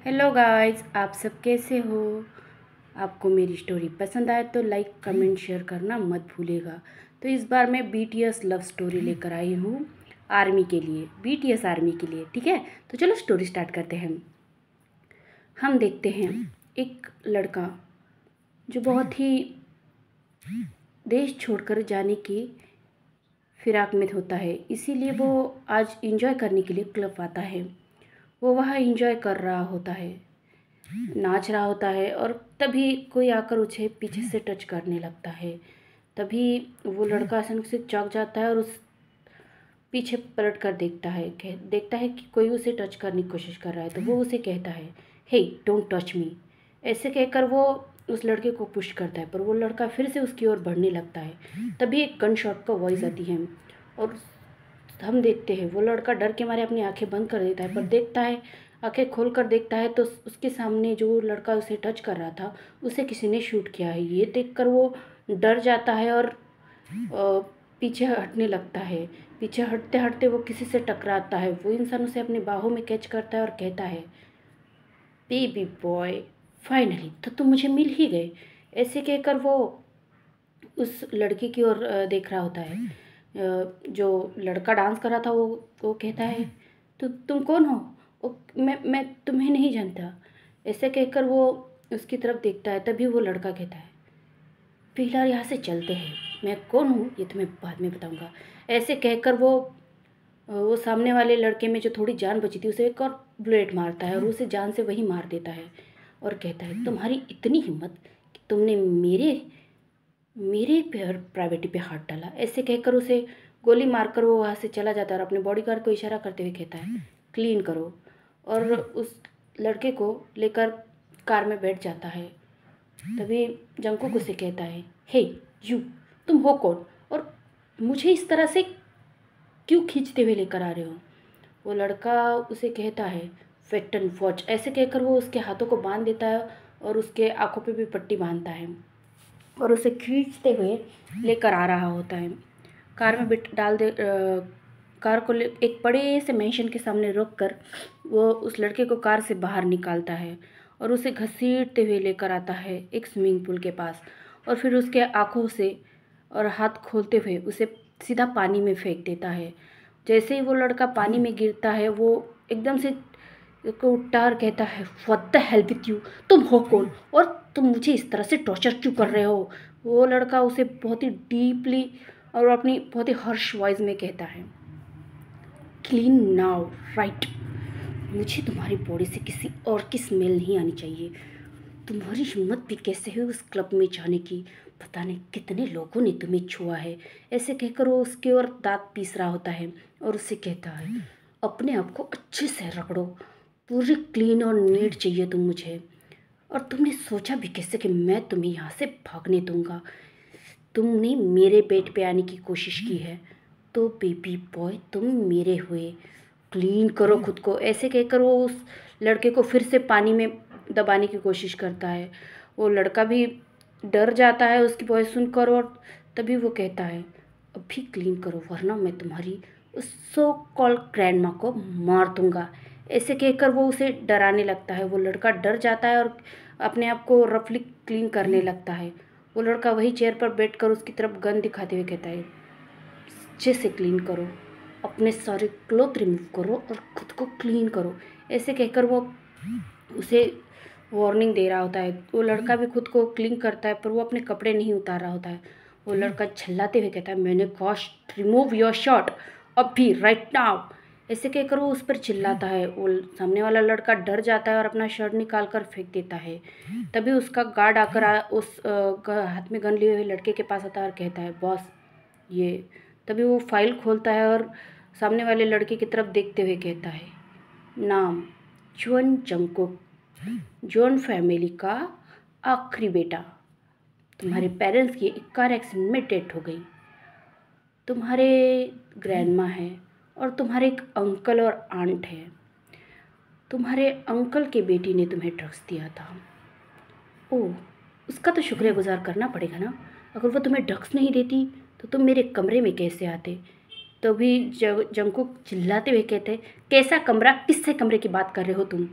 Hello guys, आप सब कैसे हो। आपको मेरी स्टोरी पसंद आए तो लाइक कमेंट शेयर करना मत भूलिएगा। तो इस बार मैं बीटीएस लव स्टोरी लेकर आई हूँ आर्मी के लिए, बीटीएस आर्मी के लिए। ठीक है, तो चलो स्टोरी स्टार्ट करते हैं। हम देखते हैं एक लड़का जो बहुत ही देश छोड़कर जाने की फिराक में होता है, इसीलिए वो आज एंजॉय करने के लिए क्लब आता है। वो वहाँ एंजॉय कर रहा होता है, नाच रहा होता है, और तभी कोई आकर उसे पीछे से टच करने लगता है। तभी वो लड़का अचानक से चौंक जाता है और उस पीछे पलट कर देखता है कि कोई उसे टच करने की कोशिश कर रहा है। तो वो उसे कहता है, हे डोंट टच मी। ऐसे कहकर वो उस लड़के को पुश करता है, पर वो लड़का फिर से उसकी ओर बढ़ने लगता है। तभी एक गन शॉट का वॉइस आती है और हम देखते हैं वो लड़का डर के मारे अपनी आंखें बंद कर देता है, पर देखता है, आंखें खोल कर देखता है तो उसके सामने जो लड़का उसे टच कर रहा था उसे किसी ने शूट किया है। ये देखकर वो डर जाता है और पीछे हटने लगता है। पीछे हटते हटते वो किसी से टकराता है। वो इंसान उसे अपनी बाहों में कैच करता है और कहता है, बेबी बॉय, फाइनली तो तुम मुझे मिल ही गए। ऐसे कहकर वो उस लड़की की ओर देख रहा होता है। जो लड़का डांस कर रहा था वो कहता है, तो तुम कौन हो। मैं तुम्हें नहीं जानता। ऐसे कहकर वो उसकी तरफ देखता है। तभी वो लड़का कहता है, फिलहाल यहाँ से चलते हैं, मैं कौन हूँ ये तुम्हें बाद में बताऊँगा। ऐसे कहकर वो सामने वाले लड़के में जो थोड़ी जान बची थी उसे एक और बुलेट मारता है और उसे जान से वही मार देता है और कहता है, तुम्हारी इतनी हिम्मत कि तुमने मेरे मेरे प्राइवेटी पे हाथ डाला। ऐसे कहकर उसे गोली मारकर वो वहाँ से चला जाता है और अपने बॉडीगार्ड को इशारा करते हुए कहता है, क्लीन करो। और उस लड़के को लेकर कार में बैठ जाता है। तभी जंकुक उसे कहता है, हे यू, तुम हो कौन और मुझे इस तरह से क्यों खींचते हुए लेकर आ रहे हो। वो लड़का उसे कहता है, वेटन वॉच। ऐसे कहकर वो उसके हाथों को बांध देता है और उसके आंखों पे भी पट्टी बांधता है और उसे खींचते हुए लेकर आ रहा होता है। कार में कार को एक बड़े से मेंशन के सामने रोक कर वो उस लड़के को कार से बाहर निकालता है और उसे घसीटते हुए लेकर आता है एक स्विमिंग पूल के पास। और फिर उसके आँखों से और हाथ खोलते हुए उसे सीधा पानी में फेंक देता है। जैसे ही वो लड़का पानी में गिरता है वो एकदम से को उठा और कहता है, what the hell with you, तुम हो कौन और तुम मुझे इस तरह से टॉर्चर क्यों कर रहे हो। वो लड़का उसे बहुत ही डीपली और अपनी बहुत ही हर्ष वॉइस में कहता है, क्लीन नाउ राइट। मुझे तुम्हारी बॉडी से किसी और की स्मेल नहीं आनी चाहिए। तुम्हारी हिम्मत भी कैसे हुई उस क्लब में जाने की, पता नहीं कितने लोगों ने तुम्हें छुआ है। ऐसे कहकर वो उसके ओर दांत पीस रहा होता है और उससे कहता है, अपने आप को अच्छे से रगड़ो, पूरी क्लीन और नीट चाहिए तुम मुझे। और तुमने सोचा भी कैसे कि मैं तुम्हें यहाँ से भागने दूंगा। तुमने मेरे बेड पे आने की कोशिश की है तो बेबी बॉय तुम मेरे हुए, क्लीन करो खुद को। ऐसे कहकर वो उस लड़के को फिर से पानी में दबाने की कोशिश करता है। वो लड़का भी डर जाता है उसकी वॉइस सुनकर और तभी वो कहता है, अभी क्लीन करो वरना मैं तुम्हारी उस सो कॉल्ड ग्रैंड माँ को मार दूंगा। ऐसे कहकर वो उसे डराने लगता है। वो लड़का डर जाता है और अपने आप को रफली क्लीन करने लगता है। वो लड़का वही चेयर पर बैठकर उसकी तरफ गन दिखाते हुए कहता है, अच्छे से क्लीन करो, अपने सारे क्लॉथ रिमूव करो और खुद को क्लीन करो। ऐसे कहकर वो उसे वार्निंग दे रहा होता है। वो लड़का भी खुद को क्लीन करता है पर वो अपने कपड़े नहीं उतार रहा होता है। वो लड़का चिल्लाते हुए कहता है, मैंने कॉश रिमूव योर शर्ट अभी राइट नाउ। ऐसे कहकर वो उस पर चिल्लाता है। वो सामने वाला लड़का डर जाता है और अपना शर्ट निकाल कर फेंक देता है। तभी उसका गार्ड आकर हाथ में गन लिए हुए लड़के के पास आता है और कहता है, बॉस ये। तभी वो फाइल खोलता है और सामने वाले लड़के की तरफ देखते हुए कहता है, नाम जॉन जंकुक, जॉन फैमिली का आखिरी बेटा। तुम्हारे पेरेंट्स की एक कार एक्सीडेंट में डेथ हो गई। तुम्हारे ग्रैंडमा है और तुम्हारे एक अंकल और आंट है। तुम्हारे अंकल के बेटी ने तुम्हें ड्रग्स दिया था। ओह, उसका तो शुक्रगुजार करना पड़ेगा ना। अगर वो तुम्हें ड्रग्स नहीं देती तो तुम मेरे कमरे में कैसे आते। तभी जंकुक चिल्लाते हुए कहते, कैसा कमरा, किससे कमरे की बात कर रहे हो तुम।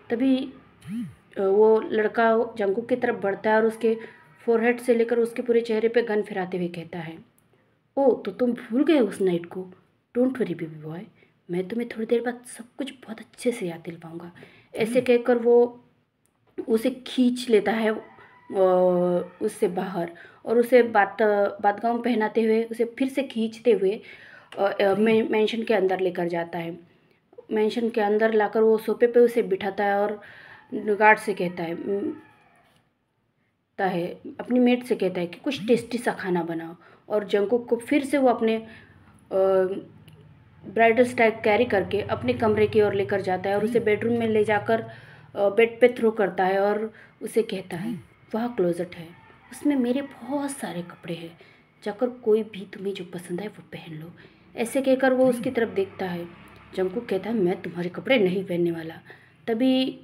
तभी वो लड़का जंगकुक की तरफ बढ़ता है और उसके फोरहेड से लेकर उसके पूरे चेहरे पे गन फिराते हुए कहता है, ओ तो तुम भूल गए उस नाइट को। डोंट वरी बेबी बॉय, मैं तुम्हें थोड़ी देर बाद सब कुछ बहुत अच्छे से याद दिलवाऊंगा। ऐसे कहकर वो उसे खींच लेता है उससे बाहर, और उसे बातगाउन पहनाते हुए उसे फिर से खींचते हुए मेंशन के अंदर लेकर जाता है। मेंशन के अंदर लाकर वो सोफे पे उसे बिठाता है और गार्ड से कहता है अपनी मेट से कहता है कि कुछ टेस्टी सा खाना बनाओ। और जंगकुक को फिर से वो अपने ब्राइडल स्टैक कैरी करके अपने कमरे की ओर लेकर जाता है और उसे बेडरूम में ले जाकर बेड पे थ्रो करता है और उसे कहता है, वह क्लोजेट है, उसमें मेरे बहुत सारे कपड़े हैं, जाकर कोई भी तुम्हें जो पसंद है वो पहन लो। ऐसे कहकर वो उसकी तरफ देखता है। जंगकुक कहता है, मैं तुम्हारे कपड़े नहीं पहनने वाला। तभी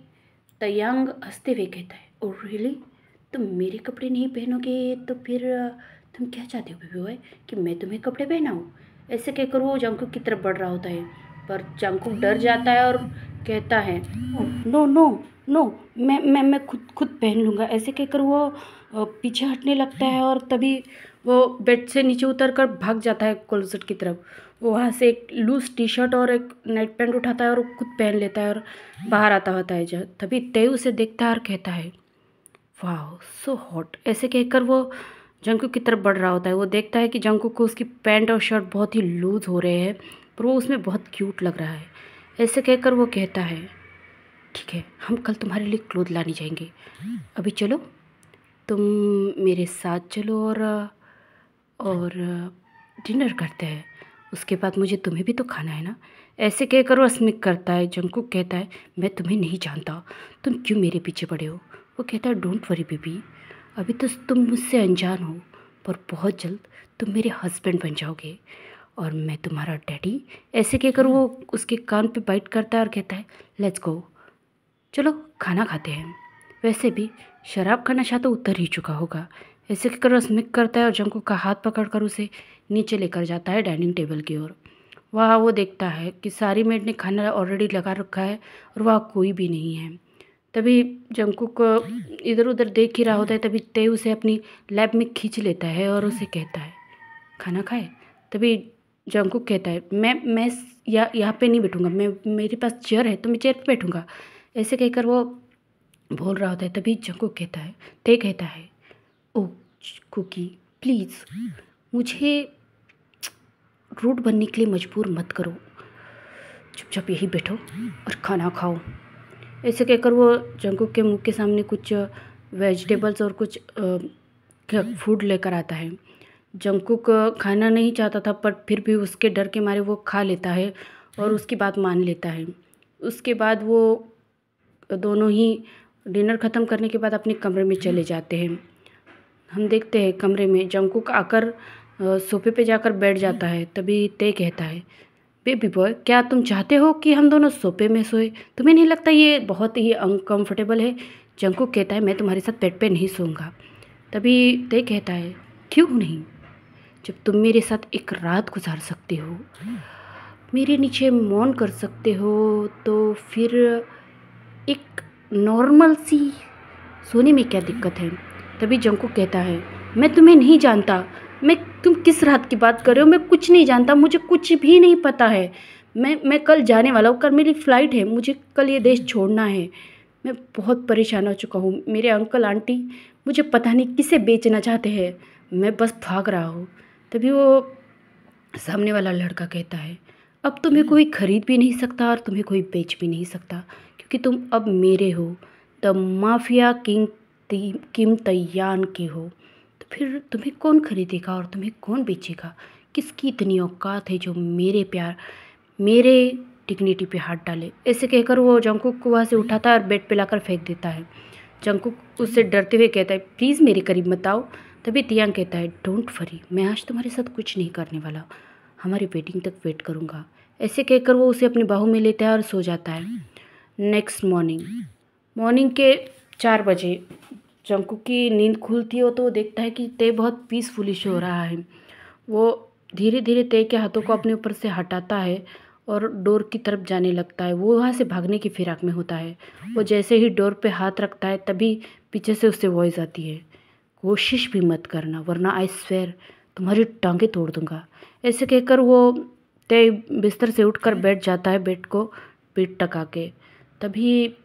तयांग हंसते हुए कहता है, ओह रियली, तुम मेरे कपड़े नहीं पहनोगे तो फिर तुम क्या चाहते हो बेबी बॉय, कि मैं तुम्हें कपड़े पहनाऊँ। ऐसे कहकर वो जंगकुक की तरफ बढ़ रहा होता है, पर जंगकुक डर जाता है और कहता है, नो नो नो, मैं खुद पहन लूँगा। ऐसे कहकर वो पीछे हटने लगता है और तभी वो बेड से नीचे उतर कर भाग जाता है क्लोजेट की तरफ। वो वहाँ से एक लूज टी शर्ट और एक नाइट पैंट उठाता है और खुद पहन लेता है और बाहर आता होता है। तभी तय उसे देखता है और कहता है, वाह सो हॉट। ऐसे कहकर वो जंगकुक की तरफ बढ़ रहा होता है। वो देखता है कि जंगकुक को उसकी पैंट और शर्ट बहुत ही लूज हो रहे हैं, पर वो उसमें बहुत क्यूट लग रहा है। ऐसे कहकर वो कहता है, ठीक है, हम कल तुम्हारे लिए क्लोथ लाने जाएंगे, अभी चलो, तुम मेरे साथ चलो और डिनर करते हैं, उसके बाद मुझे तुम्हें भी तो खाना है ना। ऐसे कहकर वो स्मिक करता है। जंगकुक कहता है, मैं तुम्हें नहीं जानता, तुम क्यों मेरे पीछे पड़े हो। वो कहता है, डोंट वरी बेबी, अभी तो तुम मुझसे अनजान हो, पर बहुत जल्द तुम मेरे हस्बैंड बन जाओगे और मैं तुम्हारा डैडी। ऐसे कहकर वो उसके कान पे बाइट करता है और कहता है, लेट्स गो, चलो खाना खाते हैं। वैसे भी शराब का नशा तो उतर ही चुका होगा। ऐसे कहकर वो स्मिक करता है और जंगकुक का हाथ पकड़कर उसे नीचे लेकर जाता है डाइनिंग टेबल की ओर। वहाँ वो देखता है कि सारी मेड ने खाना ऑलरेडी लगा रखा है और वहाँ कोई भी नहीं है। तभी जंगकुक इधर उधर देख ही रहा होता है। तभी तय उसे अपनी लैब में खींच लेता है और उसे कहता है, खाना खाए। तभी जंगकुक कहता है, मैं यहाँ पे नहीं बैठूंगा, मेरे पास चेयर है तो मैं चेयर पे बैठूंगा। ऐसे कहकर वो बोल रहा होता है। तभी जंगकुक कहता है, तय कहता है, ओ कुकी प्लीज़ मुझे रूड बनने के लिए मजबूर मत करो, चुपचाप यही बैठो और खाना खाओ। ऐसे कहकर वो जंगकुक के मुंह के सामने कुछ वेजिटेबल्स और कुछ फूड लेकर आता है। जंगकुक खाना नहीं चाहता था, पर फिर भी उसके डर के मारे वो खा लेता है और उसकी बात मान लेता है। उसके बाद वो दोनों ही डिनर ख़त्म करने के बाद अपने कमरे में चले जाते हैं। हम देखते हैं कमरे में जंगकुक आकर सोफे पे जाकर बैठ जाता है। तभी तय कहता है, बेबी बॉय, क्या तुम चाहते हो कि हम दोनों सोफे में सोए? तुम्हें नहीं लगता ये बहुत ही अनकम्फर्टेबल है? जंगकुक कहता है, मैं तुम्हारे साथ बेड पे नहीं सोऊंगा। तभी तय कहता है, क्यों नहीं? जब तुम मेरे साथ एक रात गुजार सकते हो, मेरे नीचे मौन कर सकते हो, तो फिर एक नॉर्मल सी सोने में क्या दिक्कत है? तभी जंगकुक कहता है, मैं तुम्हें नहीं जानता, तुम किस रात की बात कर रहे हो? मैं कुछ नहीं जानता, मुझे कुछ भी नहीं पता है। मैं कल जाने वाला हूँ, कल मेरी फ़्लाइट है, मुझे कल ये देश छोड़ना है। मैं बहुत परेशान हो चुका हूँ। मेरे अंकल आंटी मुझे पता नहीं किसे बेचना चाहते हैं, मैं बस भाग रहा हूँ। तभी वो सामने वाला लड़का कहता है, अब तुम्हें कोई खरीद भी नहीं सकता और तुम्हें कोई बेच भी नहीं सकता, क्योंकि तुम अब मेरे हो, द माफिया किम तैयान के हो। तो फिर तुम्हें कौन खरीदेगा और तुम्हें कौन बेचेगा? किसकी इतनी औकात है जो मेरे डिग्निटी पे हाथ डाले? ऐसे कहकर वो जंगकुक को वहाँ से उठाता है और बेड पे लाकर फेंक देता है। जंगकुक उससे डरते हुए कहता है, प्लीज़ मेरे करीब मत आओ। तभी तियांग कहता है, डोंट वरी, मैं आज तुम्हारे साथ कुछ नहीं करने वाला, हमारी वेडिंग तक वेट करूँगा। ऐसे कहकर वो उसे अपनी बाहों में लेता है और सो जाता है। नेक्स्ट मॉर्निंग के 4 बजे जंगकुक की नींद खुलती हो तो वो देखता है कि तय बहुत पीसफुली सो रहा है। वो धीरे धीरे तय के हाथों को अपने ऊपर से हटाता है और डोर की तरफ जाने लगता है। वो वहाँ से भागने की फिराक में होता है। वो जैसे ही डोर पे हाथ रखता है तभी पीछे से उससे वॉइस आती है, कोशिश भी मत करना वरना आई स्वेयर तुम्हारी टांगें तोड़ दूंगा। ऐसे कहकर वो तय बिस्तर से उठकर बैठ जाता है, बेड को पीठ टका के। तभी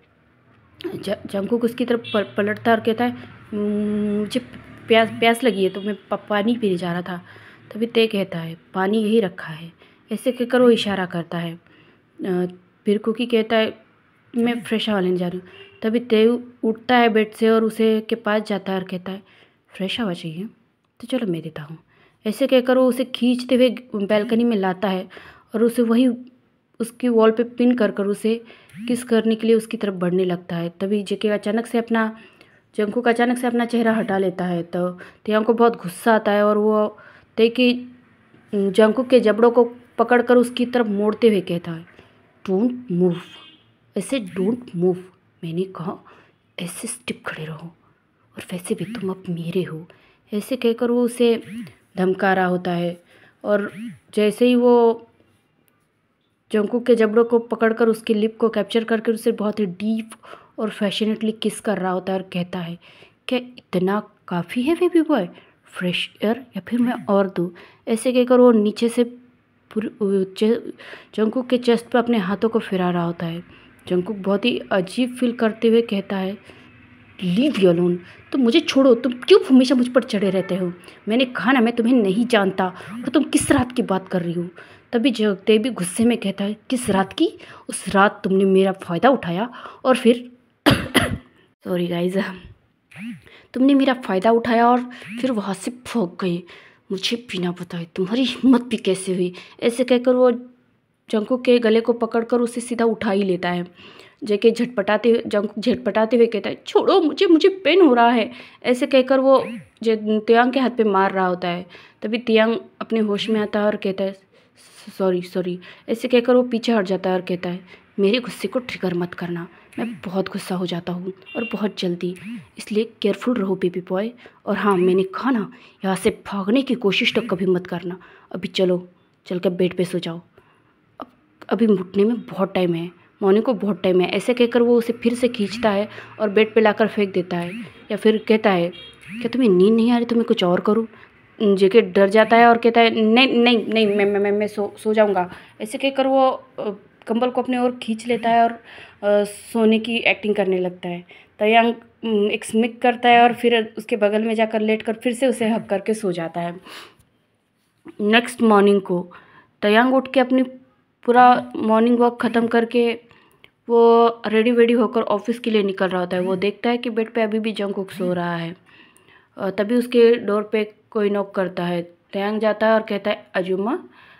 जंकुक उसकी तरफ पलटता और कहता है, मुझे प्यास लगी है तो मैं पानी पीने जा रहा था। तभी तय कहता है, पानी यही रखा है। ऐसे कहकर वो इशारा करता है। फिर कुकी कहता है, मैं फ्रेश हवा लेने जा रही हूँ। तभी तय उठता है बेड से और उसे के पास जाता है और कहता है, फ्रेश हवा चाहिए तो चलो मैं देता हूँ। ऐसे कहकर वो उसे खींचते हुए बैल्कनी में लाता है और उसे वही उसकी वॉल पे पिन कर उसे किस करने के लिए उसकी तरफ बढ़ने लगता है। तभी जंकुक अचानक से अपना चेहरा हटा लेता है। तो तेयांग को बहुत गुस्सा आता है और वो तय की जंकुक के जबड़ों को पकड़कर उसकी तरफ मोड़ते हुए कहता है, डोंट मूव, ऐसे डोंट मूव, मैंने कहा ऐसे स्टिप खड़े रहो, और वैसे भी तुम अब मेरे हो। ऐसे कहकर वो उसे धमका रहा होता है। और जैसे ही वो जंकुक के जबड़ों को पकड़कर उसके लिप को कैप्चर करके उसे बहुत ही डीप और फैशनेटली किस कर रहा होता है और कहता है, क्या इतना काफ़ी है बेबी बॉय, फ्रेश एयर या फिर मैं और दूँ। ऐसे कहकर वो नीचे से जंकुक के चेस्ट पर अपने हाथों को फिरा रहा होता है। जंकुक बहुत ही अजीब फील करते हुए कहता है, लीव यू अलोन, तुम मुझे छोड़ो, तुम क्यों हमेशा मुझ पर चढ़े रहते हो। मैंने कहा ना मैं तुम्हें नहीं जानता, और तुम किस रात की बात कर रही हो। तभी जगते भी गुस्से में कहता है, किस रात की? उस रात तुमने मेरा फ़ायदा उठाया और फिर सॉरी गाइज, तुमने मेरा फ़ायदा उठाया और फिर वहाँ से भाग गए, मुझे बिना बताए। तुम्हारी हिम्मत भी कैसे हुई। ऐसे कहकर वो जंकुक के गले को पकड़कर उसे सीधा उठा ही लेता है। जंकुक झटपटाते हुए कहता है, छोड़ो मुझे, मुझे पेन हो रहा है। ऐसे कहकर वो तियांग के हाथ पे मार रहा होता है। तभी तियांग अपने होश में आता है और कहता है, सॉरी। ऐसे कहकर वो पीछे हट जाता है और कहता है, मेरे गुस्से को ट्रिगर मत करना, मैं बहुत गुस्सा हो जाता हूँ और बहुत जल्दी, इसलिए केयरफुल रहो बेबी बॉय। और हाँ, मैंने कहा ना, यहाँ से भागने की कोशिश तो कभी मत करना। अभी चलो, चल कर बेड पे सो जाओ, अभी उठने में बहुत टाइम है, मॉर्निंग को बहुत टाइम है। ऐसे कहकर वो उसे फिर से खींचता है और बेड पे लाकर फेंक देता है। या फिर कहता है, क्या तुम्हें नींद नहीं आ रही, तो मैं कुछ और करूँ? जेके डर जाता है और कहता है, नहीं, मैं सो जाऊँगा। ऐसे कहकर वो कंबल को अपने ओर खींच लेता है और सोने की एक्टिंग करने लगता है। तयांग एक स्मिक करता है और फिर उसके बगल में जाकर लेटकर फिर से उसे हक करके सो जाता है। नेक्स्ट मॉर्निंग को तयांग उठ के अपनी पूरा मॉर्निंग वॉक ख़त्म करके वो रेडी वेडी होकर ऑफिस के लिए निकल रहा होता है। वो देखता है कि बेड पे अभी भी जंकुक सो रहा है। तभी उसके डोर पे कोई नॉक करता है। तयांग जाता है और कहता है,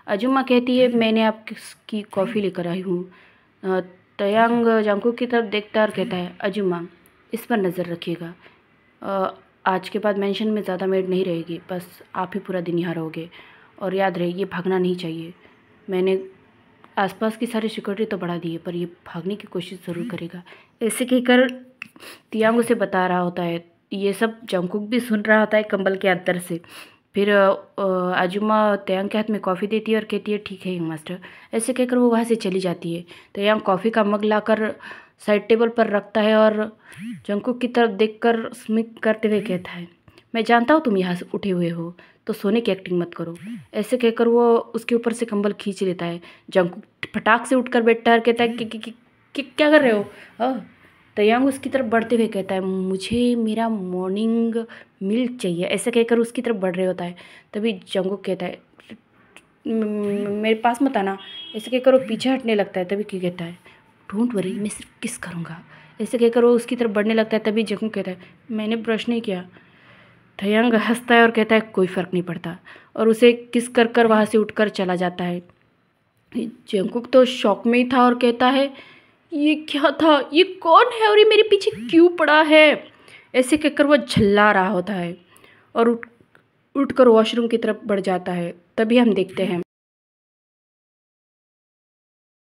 अजुमा कहती है, मैंने आपकी कॉफ़ी लेकर आई हूँ। तयांग जंकुक की तरफ देखता है और कहता है, अजुमा, इस पर नज़र रखिएगा, आज के बाद मेंशन में ज़्यादा मेड नहीं रहेगी, बस आप ही पूरा दिन यहाँ रहोगे, और याद रहे ये भागना नहीं चाहिए। मैंने आसपास की सारी सिक्योरिटी तो बढ़ा दी है, पर ये भागने की कोशिश ज़रूर करेगा। ऐसे कहकर तियांग उसे बता रहा होता है। ये सब जंकुक भी सुन रहा होता है कंबल के अंदर से। फिर अजुमा तयांग के हाथ में कॉफ़ी देती है और कहती है, ठीक है यंग मास्टर। ऐसे कहकर वो वहाँ से चली जाती है। तयांग कॉफ़ी का मग लाकर साइड टेबल पर रखता है और जंकुक की तरफ देखकर स्मिक करते हुए कहता है, मैं जानता हूँ तुम यहाँ से उठे हुए हो, तो सोने की एक्टिंग मत करो। ऐसे कहकर वो उसके ऊपर से कंबल खींच लेता है। जंकुक फटाक से उठकर बैठता है और कहता है कि क्या कर रहे हो? तयांग उसकी तरफ बढ़ते हुए कहता है, मुझे मेरा मॉर्निंग मिल्क चाहिए। ऐसे कहकर उसकी तरफ बढ़ रहे होता है। तभी जंकुक कहता है, मेरे पास मत आना। ऐसे कहकर वो पीछे हटने लगता है। तभी क्या कहता है, डोंट वरी, मैं सिर्फ किस करूँगा। ऐसे कहकर वो उसकी तरफ बढ़ने लगता है। तभी जंकुक कहता है, मैंने ब्रश नहीं किया। तयांग हंसता है और कहता है, कोई फ़र्क नहीं पड़ता, और उसे किस कर वहाँ से उठकर चला जाता है। जंकुक तो शॉक में ही था और कहता है, ये क्या था, ये कौन है और ये मेरे पीछे क्यों पड़ा है। ऐसे कहकर वो झल्ला रहा होता है और उठकर वॉशरूम की तरफ बढ़ जाता है। तभी हम देखते हैं